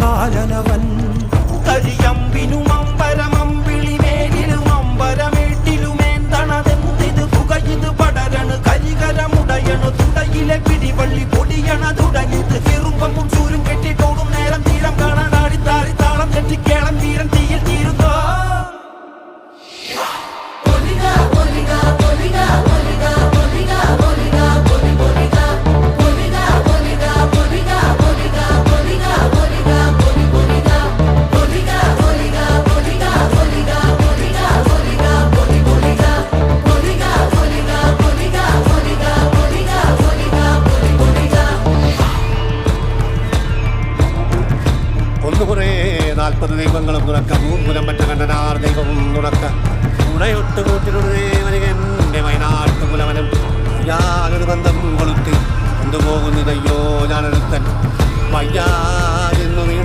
കാലനവൻ കരിയമ്പിനും അമ്പരമമ്പിളിമേലിലും അമ്പരമേട്ടിലുമേന്തണതെന്തിത് പുകയിത് പടരണു കരികരമുടയണു തുടയിലെ പിടിവള്ളി പൊടിയണ തുടങ്ങിത് ചെറുമ്പും ചൂരും കെട്ടിട്ടോടും നേരം തീരം കാണാൻ ആടിത്താറി താളം തെറ്റിക്കേളം തീരം തീയിൽ തീരുന്നോ ഒന്നുകുറേ 40 ദൈവങ്ങളും തുറക്ക മൂന്നുരം മറ്റ കണ്ടനാർ ദൈവവും തുറക്ക ഉണയൊട്ട് കൂട്ടിനൊരു ദേവനികൻ്റെ വയനാട്ടു കുലവനും ഞാനൊരു ബന്ധം കൊളുത്തി കൊണ്ടുപോകുന്നതയ്യോ ഞാനൊരുത്തൻ വയ്യാ